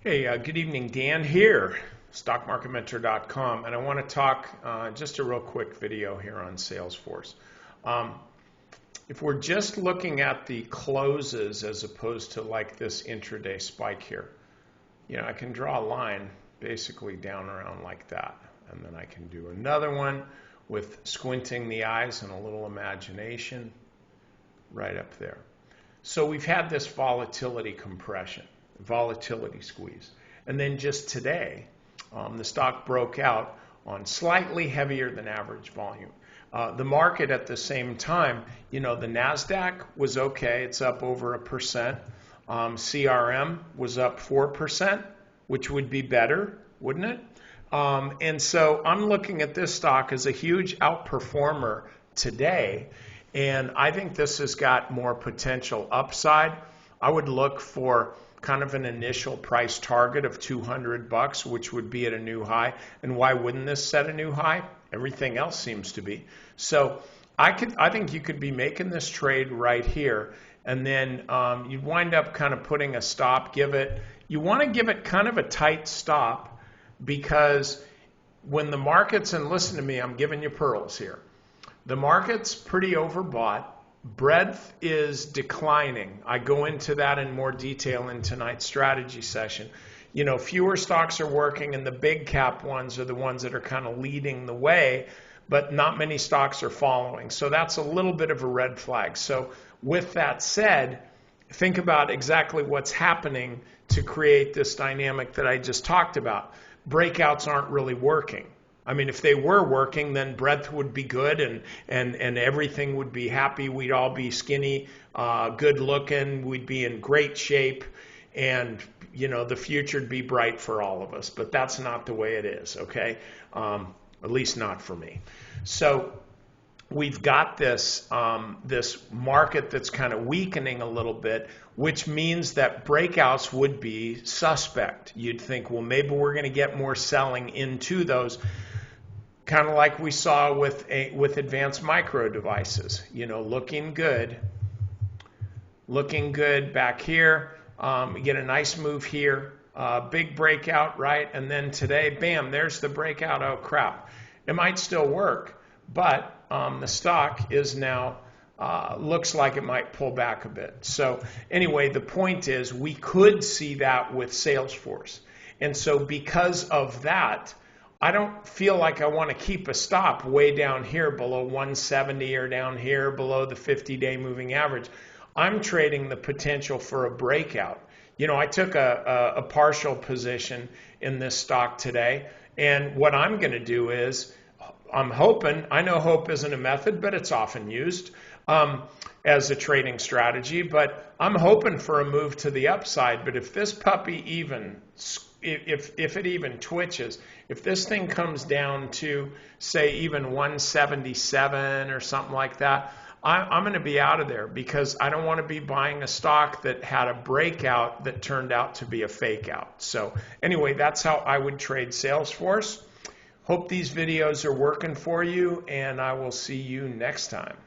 Hey, good evening. Dan here, stockmarketmentor.com, and I want to talk just a real quick video here on Salesforce. If we're just looking at the closes as opposed to like this intraday spike here, I can draw a line basically down around like that, and then I can do another one with squinting the eyes and a little imagination right up there. So we've had this volatility compression. Volatility squeeze. And then just today, the stock broke out on slightly heavier than average volume. The market at the same time, the NASDAQ was okay. It's up over 1%. CRM was up 4%, which would be better, wouldn't it? And so I'm looking at this stock as a huge outperformer today. And I think this has got more potential upside. I would look for kind of an initial price target of $200, which would be at a new high. And why wouldn't this set a new high? Everything else seems to be. So I think you could be making this trade right here, and then you'd wind up kind of putting a stop. You want to give it kind of a tight stop, because when the market's, and listen to me, I'm giving you pearls here. The market's pretty overbought. Breadth is declining. I go into that in more detail in tonight's strategy session. Fewer stocks are working, and the big cap ones are the ones that are kind of leading the way, but not many stocks are following. So that's a little bit of a red flag. So with that said, think about exactly what's happening to create this dynamic that I just talked about. Breakouts aren't really working. I mean, if they were working, then breadth would be good, and everything would be happy. We'd all be skinny, good looking. We'd be in great shape, and the future would be bright for all of us. But that's not the way it is, okay? At least not for me. So we've got this this market that's kind of weakening a little bit, which means that breakouts would be suspect. You'd think, well, maybe we're going to get more selling into those. Kind of like we saw with advanced micro devices, looking good back here. We get a nice move here, big breakout, right? And then today, bam, there's the breakout. Oh crap! It might still work, but the stock is now looks like it might pull back a bit. So anyway, the point is we could see that with Salesforce, and so because of that, I don't feel like I want to keep a stop way down here below 170 or down here below the 50-day moving average. I'm trading the potential for a breakout. I took a partial position in this stock today, and what I'm going to do is I'm hoping, I know hope isn't a method, but it's often used as a trading strategy, but I'm hoping for a move to the upside. But if this puppy even if it even twitches, if this thing comes down to, say, even 177 or something like that, I'm going to be out of there, because I don't want to be buying a stock that had a breakout that turned out to be a fake out. So anyway, that's how I would trade Salesforce. Hope these videos are working for you, and I will see you next time.